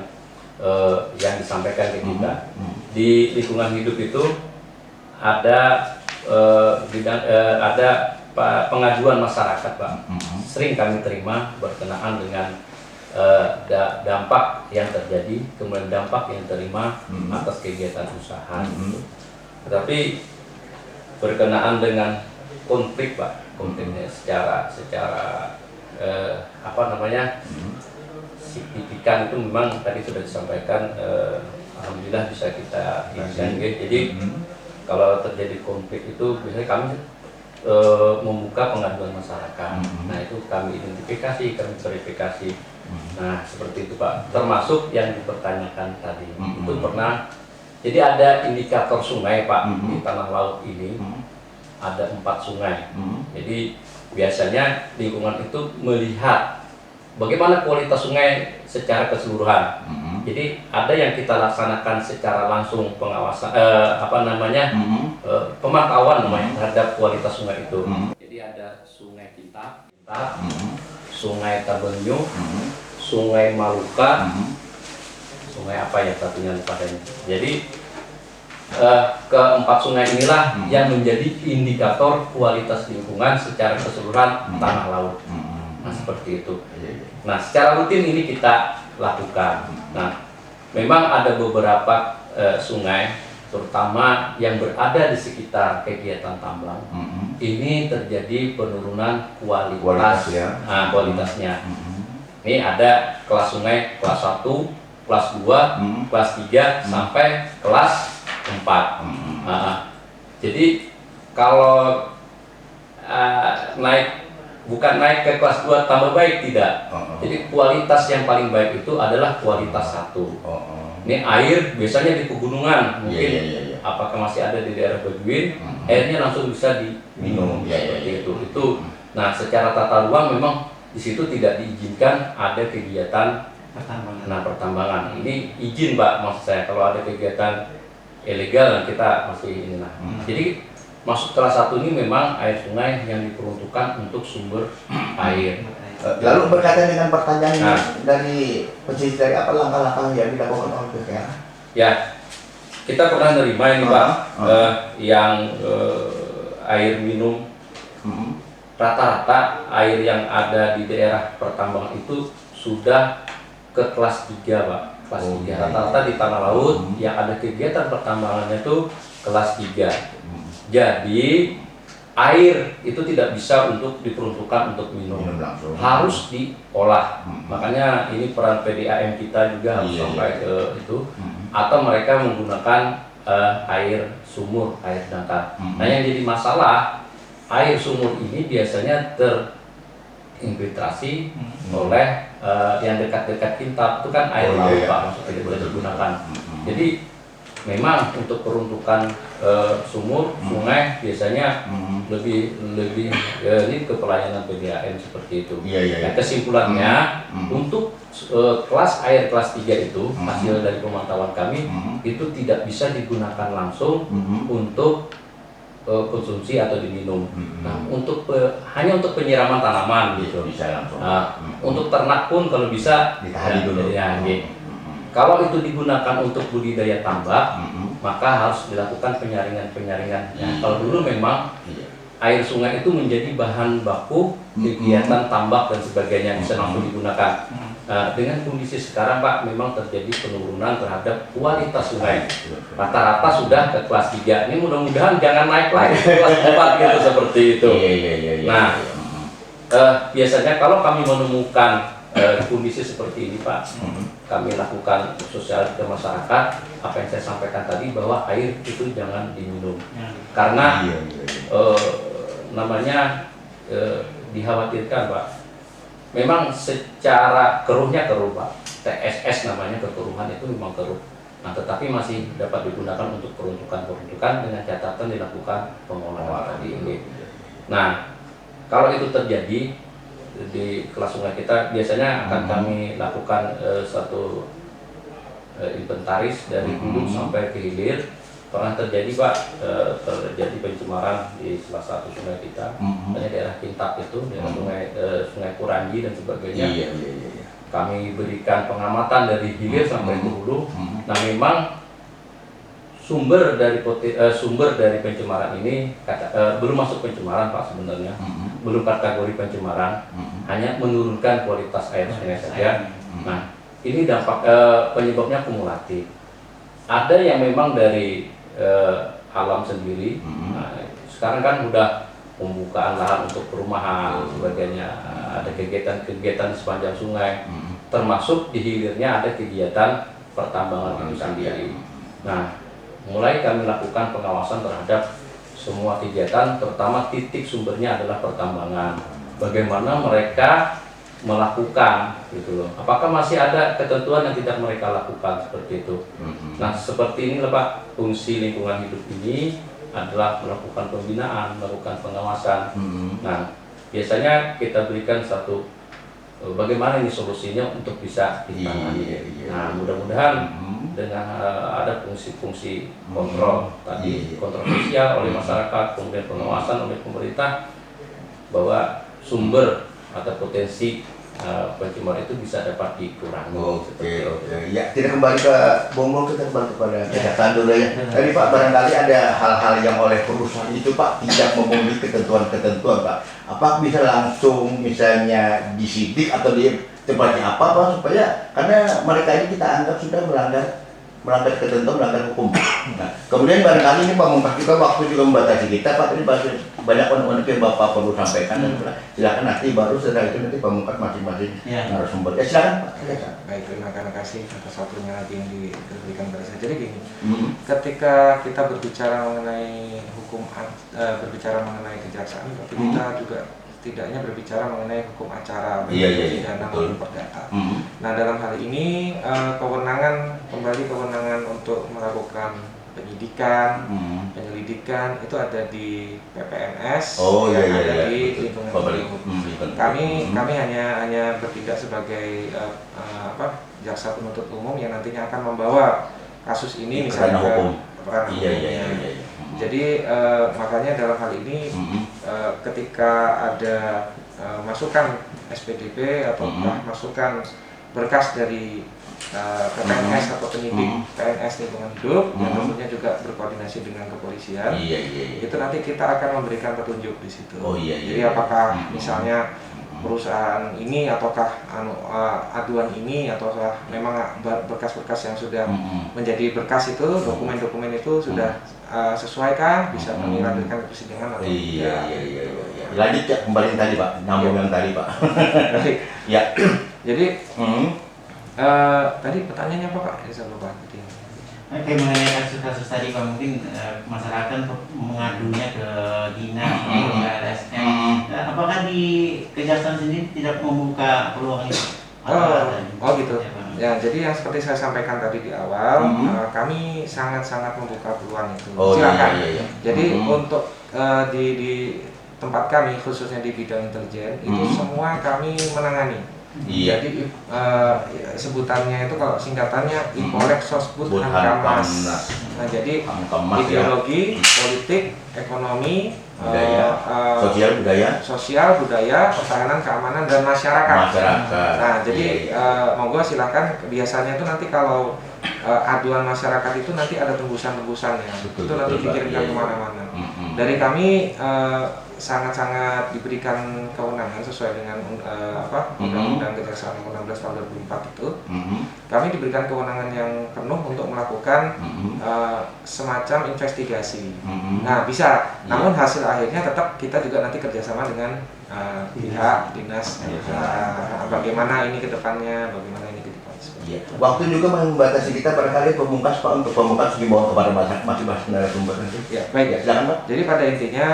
E: disampaikan ke kita di lingkungan hidup itu ada pengajuan masyarakat Pak. Sering kami terima berkenaan dengan dampak yang terjadi, kemudian dampak yang terima atas kegiatan usaha. Tetapi berkenaan dengan konflik Pak, konfliknya secara signifikan itu memang tadi sudah disampaikan, alhamdulillah bisa kita inikan. Jadi kalau terjadi konflik itu biasanya kami membuka pengaduan masyarakat. Nah itu kami identifikasi, kami verifikasi. Nah seperti itu Pak. Termasuk yang dipertanyakan tadi itu pernah. Jadi ada indikator sungai Pak di tanah laut ini. Ada 4 sungai. Jadi biasanya lingkungan itu melihat bagaimana kualitas sungai secara keseluruhan. Jadi ada yang kita laksanakan secara langsung pengawasan, pemantauan namanya terhadap kualitas sungai itu. Jadi ada Sungai Kintab, Sungai Tabenyu, Sungai Maluka, sungai apa ya satunya lupa saya. Jadi keempat sungai inilah yang menjadi indikator kualitas lingkungan secara keseluruhan tanah laut. Nah seperti itu. Nah secara rutin ini kita lakukan. Nah memang ada beberapa sungai, terutama yang berada di sekitar kegiatan tambang, ini terjadi penurunan kualitasnya. Ini ada kelas sungai kelas 1, kelas 2, kelas 3 sampai kelas 4. Jadi kalau bukan naik ke kelas 2 tambah baik, tidak. Jadi kualitas yang paling baik itu adalah kualitas 1. Ini air biasanya di pegunungan, mungkin apakah masih ada di daerah Beduin, airnya langsung bisa diminum seperti itu. Nah, secara tata ruang memang di situ tidak diizinkan ada kegiatan pertambangan. Ini izin, Pak, maksud saya. Kalau ada kegiatan ilegal kita masih ini. Jadi masuk kelas 1 ini memang air sungai yang diperuntukkan untuk sumber air.
C: Lalu berkaitan dengan pertanyaan dari pesisir, dari apa langkah-langkah yang dilakukan oleh BPH?
E: Ya, kita pernah nerima ini Pak, yang air minum, rata-rata air yang ada di daerah pertambangan itu sudah ke kelas 3 Pak. Kelas 3, rata-rata di tanah laut yang ada kegiatan pertambangannya itu kelas 3. Jadi air itu tidak bisa untuk diperuntukkan untuk minum, harus diolah. Makanya ini peran PDAM kita juga harus sampai ke itu, atau mereka menggunakan air sumur, air dangkal. Nah, yang jadi masalah, air sumur ini biasanya terinfiltrasi oleh yang dekat-dekat Kintab, itu kan air laut Pak, maksudnya tidak boleh digunakan. Jadi memang untuk peruntukan sumur, sungai biasanya lebih ini ke pelayanan PDAM seperti itu. Nah, kesimpulannya untuk kelas air kelas 3 itu hasil dari pemantauan kami itu tidak bisa digunakan langsung untuk konsumsi atau diminum. Nah, untuk hanya untuk penyiraman tanaman gitu.
C: Bisa langsung.
E: Untuk ternak pun kalau bisa
C: ditahan dulu.
E: Kalau itu digunakan untuk budidaya tambak, maka harus dilakukan penyaringan. Kalau dulu memang air sungai itu menjadi bahan baku kegiatan tambak dan sebagainya, bisa langsung digunakan. Dengan kondisi sekarang Pak, memang terjadi penurunan terhadap kualitas sungai. Rata-rata sudah ke kelas 3. Ini mudah-mudahan jangan naik lagi ke kelas 4 gitu seperti itu. Nah, biasanya kalau kami menemukan kondisi seperti ini Pak, kami lakukan sosial ke masyarakat. Apa yang saya sampaikan tadi, bahwa air itu jangan diminum karena dikhawatirkan Pak. Memang secara keruhnya keruh Pak, TSS namanya, kekeruhan itu memang keruh. Nah, tetapi masih dapat digunakan untuk peruntukan dengan catatan dilakukan pengolahan tadi ini. Nah, kalau itu terjadi di kelas sungai kita, biasanya akan kami lakukan satu inventaris dari hulu sampai ke hilir. Pernah terjadi Pak, terjadi pencemaran di salah satu sungai kita, hanya daerah Kintab itu, daerah sungai Kuranji dan sebagainya. Kami berikan pengamatan dari hilir sampai ke hulu. Nah, memang sumber dari pencemaran ini belum masuk pencemaran Pak sebenarnya, belum kategori pencemaran, hanya menurunkan kualitas air sungai saja. Nah, ini dampak penyebabnya kumulatif. Ada yang memang dari alam sendiri. Nah, sekarang kan udah pembukaan lahan untuk perumahan sebagainya, ada kegiatan-kegiatan di sepanjang sungai, termasuk di hilirnya ada kegiatan pertambangan itu sendiri. Nah, mulai kami lakukan pengawasan terhadap semua kegiatan, terutama titik sumbernya adalah pertambangan. Bagaimana mereka melakukan gitu loh. Apakah masih ada ketentuan yang tidak mereka lakukan seperti itu. Nah, seperti ini Pak, fungsi lingkungan hidup ini adalah melakukan pembinaan, melakukan pengawasan. Nah, biasanya kita berikan satu bagaimana ini solusinya untuk bisa ditangani. Nah, mudah-mudahan dengan ada fungsi-fungsi kontrol tadi, kontrol sosial oleh masyarakat, kemudian pengawasan oleh pemerintah, bahwa sumber atau potensi pencemaran itu bisa dapat dikurangi.
C: Ya, tidak kembali ke Bongbong, kita kembali kepada kejaksaan dulu ya. Tadi Pak, barangkali ada hal-hal yang oleh perusahaan itu Pak tidak memenuhi ketentuan-ketentuan Pak. Apa bisa langsung misalnya disidik atau di tempatnya apa Pak, supaya karena mereka ini kita anggap sudah melanggar ketentuan, melanggar hukum. Nah, kemudian barangkali ini Pak memang juga waktu juga membatasi kita Pak, ini banyak unek-unek yang Bapak perlu sampaikan dan silakan nanti baru setelah itu nanti pemungkas masing-masing narasumber. Ya silakan Pak.
F: Baik, terima kasih atas waktunya nanti yang diberikan pada saya. Jadi gini, ketika kita berbicara mengenai hukum, berbicara mengenai kejaksaan, tapi kita juga setidaknya berbicara mengenai hukum acara, pidana maupun perdata. Nah, dalam hal ini kewenangan untuk melakukan penyidikan, penyelidikan itu ada di PPNS, ada di lingkungan hidup. Kami hanya bertindak sebagai jaksa penuntut umum yang nantinya akan membawa kasus ini misalnya ke ranah hukumnya. Jadi makanya dalam hal ini ketika ada masukan SPDP atau masukan berkas dari PNS atau penyidik PNS lingkungan hidup yang tentunya juga berkoordinasi dengan kepolisian, itu nanti kita akan memberikan petunjuk di situ. Jadi apakah misalnya perusahaan ini ataukah aduan ini ataukah memang berkas-berkas yang sudah menjadi berkas itu, dokumen-dokumen itu sudah sesuaikah, bisa kami lanjutkan ke persidangan atau tidak.
C: Lanjut ya, kembali tadi Pak, nyambung yang tadi Pak. Ya.
F: Jadi tadi pertanyaannya apa Pak? Saya lupa.
B: Oke, mengenai kasus-kasus tadi Pak, mungkin masyarakat mengadunya ke dinas, ke LSM. Apakah di kejaksaan sendiri tidak membuka peluang itu?
F: Oh gitu. Ya, jadi yang seperti saya sampaikan tadi di awal, kami sangat-sangat membuka peluang itu. Silakan. Jadi untuk di tempat kami khususnya di bidang intelijen itu semua kami menangani. Jadi sebutannya itu kalau singkatannya Ipolek Sosbud Hankamas. Nah, jadi ideologi, politik, ekonomi, sosial, budaya, pertahanan, keamanan dan masyarakat. Nah, jadi monggo silakan. Biasanya itu nanti kalau aduan masyarakat itu nanti ada tembusan-tembusannya. Itu nanti dikirimkan kemana-mana. Dari kami sangat-sangat diberikan kewenangan sesuai dengan Undang-Undang Kejaksaan Nomor 16 Tahun 2004 itu. Kami diberikan kewenangan yang penuh untuk melakukan semacam investigasi. Nah, bisa. Namun hasil akhirnya tetap kita juga nanti kerjasama dengan pihak dinas. Bagaimana ini ke depannya, bagaimana ini ke depannya.
C: Waktu juga membatasi kita barangkali pemungkas Pak, untuk pemungkas dibawa kepada masing-masing narasumber.
F: Ya, baik ya. Silakan Pak. Jadi pada intinya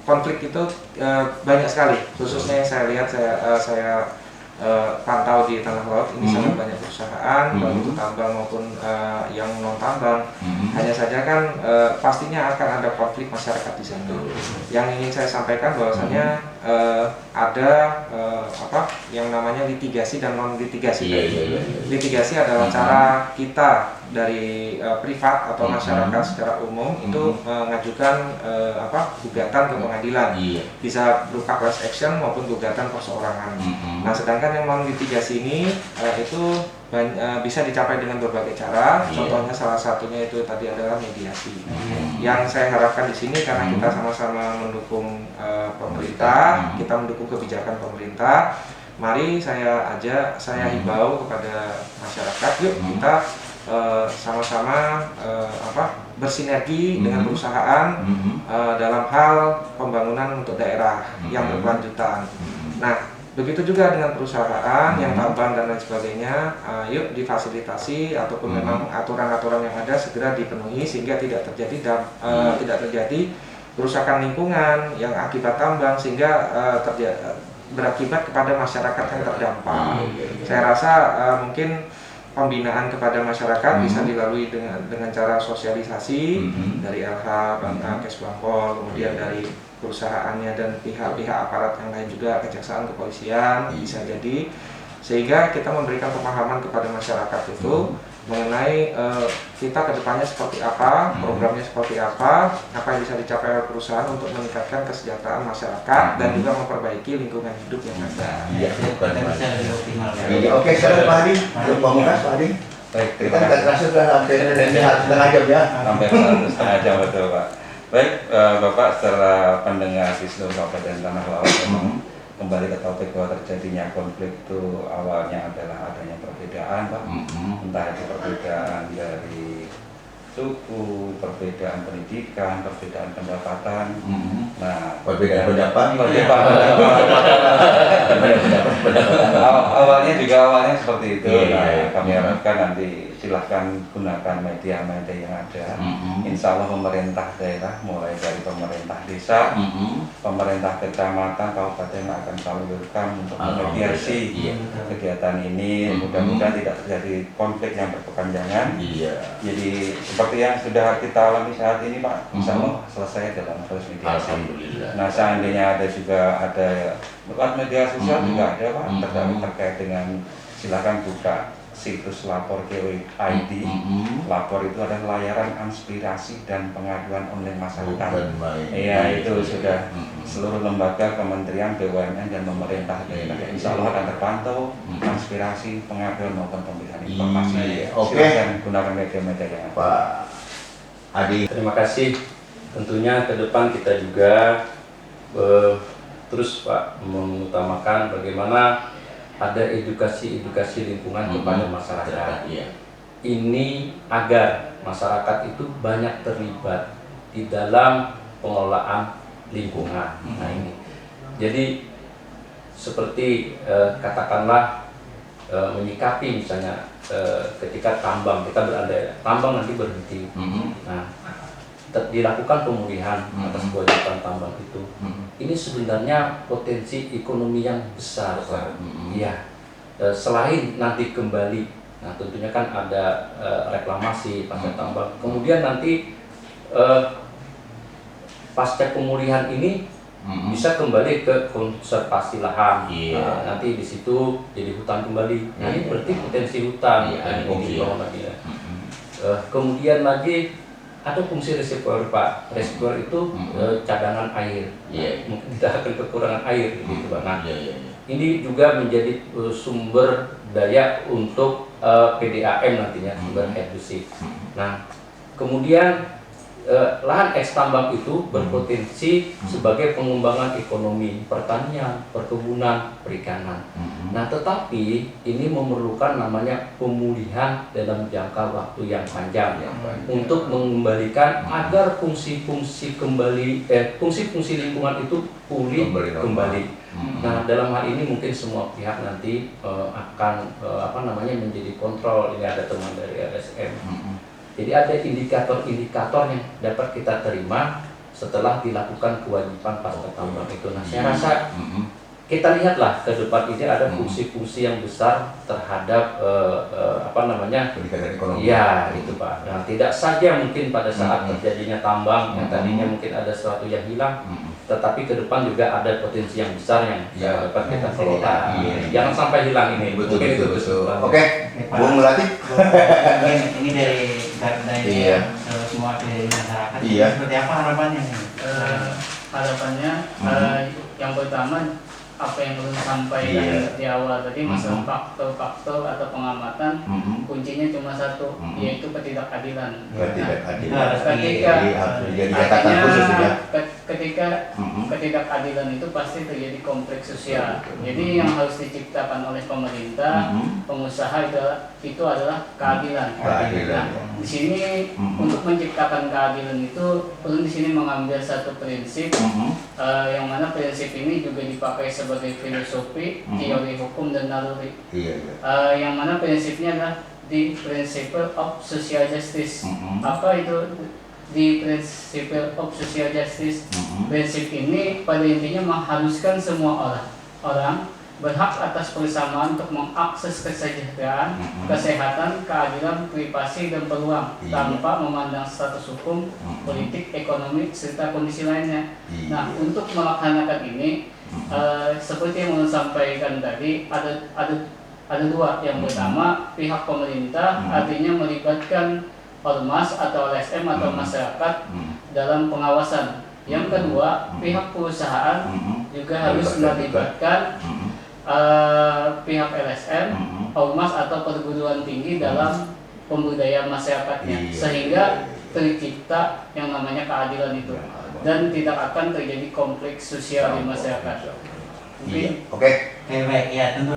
F: konflik itu banyak sekali, khususnya yang saya lihat, saya pantau di tanah laut ini sangat banyak perusahaan, baik itu tambang maupun yang non tambang. Hanya saja kan pastinya akan ada konflik masyarakat di sana. Yang ingin saya sampaikan bahwasanya ada yang namanya litigasi dan non litigasi. Litigasi adalah cara kita dari privat atau masyarakat secara umum itu mengajukan gugatan ke pengadilan, bisa berupa class action maupun gugatan perseorangan. Nah, sedangkan yang non litigasi ini itu bisa dicapai dengan berbagai cara. Contohnya salah satunya itu tadi adalah mediasi. Yang saya harapkan di sini karena kita sama-sama mendukung pemerintah, kita mendukung kebijakan pemerintah. Mari saya himbau kepada masyarakat, yuk kita sama-sama bersinergi dengan perusahaan dalam hal pembangunan untuk daerah yang berkelanjutan. Nah, begitu juga dengan perusahaan yang tambang dan lain sebagainya, yuk difasilitasi ataupun memang aturan-aturan yang ada segera dipenuhi sehingga tidak terjadi kerusakan lingkungan yang akibat tambang sehingga berakibat kepada masyarakat yang terdampak. Saya rasa mungkin pembinaan kepada masyarakat bisa dilalui dengan cara sosialisasi dari LH, Kesbangpol, kemudian dari perusahaannya dan pihak-pihak aparat yang lain juga, kejaksaan, kepolisian, bisa jadi, sehingga kita memberikan pemahaman kepada masyarakat itu mengenai kita kedepannya seperti apa, programnya seperti apa yang bisa dicapai oleh perusahaan untuk meningkatkan kesejahteraan masyarakat dan juga memperbaiki lingkungan hidup yang ada.
C: Oke, sekarang Pak Hadi, Pamungkas Pak Hadi.
A: Baik,
C: Kita nggak terasa sudah hampir setengah jam ya.
A: Sampai 1,5 jam betul Pak. Baik, Bapak setelah pendengar di seluruh Kabupaten Tanah Laut, memang kembali ke topik bahwa terjadinya konflik itu awalnya adalah adanya perbedaan Pak. Entah itu perbedaan dari suku, perbedaan pendidikan, perbedaan pendapatan. Nah,
C: Perbedaan pendapat.
A: Awalnya seperti itu.
C: Iya,
A: Nah,
C: iya.
A: kami harapkan nanti silahkan gunakan media-media yang ada. Insya Allah pemerintah daerah, mulai dari pemerintah desa, pemerintah kecamatan, kabupaten akan selalu welcome untuk memediasi
C: Iya.
A: kegiatan ini. Mudah-mudahan tidak terjadi konflik yang berkepanjangan.
C: Iya.
A: Jadi seperti yang sudah kita alami saat ini, Pak, insya Allah selesai dalam proses mediasi.
C: Alhamdulillah.
A: Nah, seandainya ada lewat media sosial juga ada, Pak, terkait dengan silakan buka situs lapor KWID. Lapor itu adalah layanan aspirasi dan pengaduan online masyarakat. Iya, itu sudah seluruh lembaga, kementerian, BUMN dan pemerintah daerah. Insya Allah akan terpantau aspirasi, pengaduan maupun pemberian informasi.
C: Oke.
A: Silakan gunakan media-media yang ada.
C: Pak Adi.
E: Terima kasih. Tentunya ke depan kita juga terus Pak mengutamakan bagaimana ada edukasi lingkungan kepada masyarakat.
C: Iya.
E: Ini agar masyarakat itu banyak terlibat di dalam pengelolaan lingkungan. Nah ini, jadi seperti katakanlah menyikapi misalnya ketika kita berandai tambang nanti berhenti. Nah, dilakukan pemulihan atas kewajiban tambang itu. Ini sebenarnya potensi ekonomi yang besar. Iya. Selain nanti kembali, nah tentunya kan ada reklamasi pasca tambang. Kemudian nanti pasca pemulihan ini bisa kembali ke konservasi lahan. Nanti di situ jadi hutan kembali. Nah, ini berarti potensi hutan. Kemudian lagi ada fungsi reservoir, Pak. Reservoir itu cadangan air. Mungkin tidak akan kekurangan air gitu, Pak. Nah, ini juga menjadi sumber daya untuk PDAM nantinya, sumber air bersih. Nah, kemudian lahan eks tambang itu berpotensi sebagai pengembangan ekonomi, pertanian, perkebunan, perikanan. Nah, tetapi ini memerlukan namanya pemulihan dalam jangka waktu yang panjang untuk mengembalikan agar fungsi-fungsi lingkungan itu pulih kembali. Nah, dalam hal ini mungkin semua pihak nanti akan menjadi kontrol. Ini ada teman dari LSM. Jadi ada indikator-indikator yang dapat kita terima setelah dilakukan kewajiban pasca tambang itu. Nah, saya rasa kita lihatlah ke depan ini ada fungsi-fungsi yang besar terhadap
C: peningkatan ekonomi.
E: Iya, itu Pak. Nah, tidak saja mungkin pada saat terjadinya tambang yang tadinya mungkin ada sesuatu yang hilang, tetapi ke depan juga ada potensi yang besar yang dapat kita kelola. Jangan sampai hilang ini.
C: Betul.
E: Oke.
C: Oke, Bung Melati.
B: Ini dari semua dari masyarakat. Seperti apa harapannya?
D: Harapannya yang pertama apa yang belum sampaikan di awal tadi, masalah faktor-faktor atau pengamatan, kuncinya cuma satu, yaitu ketidakadilan. Ketika ketidakadilan itu pasti terjadi konflik sosial. Jadi yang harus diciptakan oleh pemerintah, pengusaha itu adalah keadilan. Nah, di sini untuk menciptakan keadilan itu perlu di sini mengambil satu prinsip, yang mana prinsip ini juga dipakai sebagai filosofi, teori hukum dan naluri. Yang mana prinsipnya adalah the principle of social justice. Apa itu the principle of social justice? Prinsip ini pada intinya mengharuskan semua orang berhak atas persamaan untuk mengakses kesejahteraan, kesehatan, keadilan, privasi dan peluang tanpa memandang status hukum, politik, ekonomi serta kondisi lainnya. Nah, untuk melaksanakan ini seperti yang saya sampaikan tadi, ada dua. Yang pertama, pihak pemerintah artinya melibatkan ormas atau LSM atau masyarakat dalam pengawasan. Yang kedua, pihak perusahaan juga harus melibatkan pihak LSM, ormas atau perguruan tinggi dalam pemberdayaan masyarakatnya, sehingga tercipta yang namanya keadilan itu dan tidak akan terjadi konflik sosial di masyarakat.
C: Oke.
B: Baik, ya tentu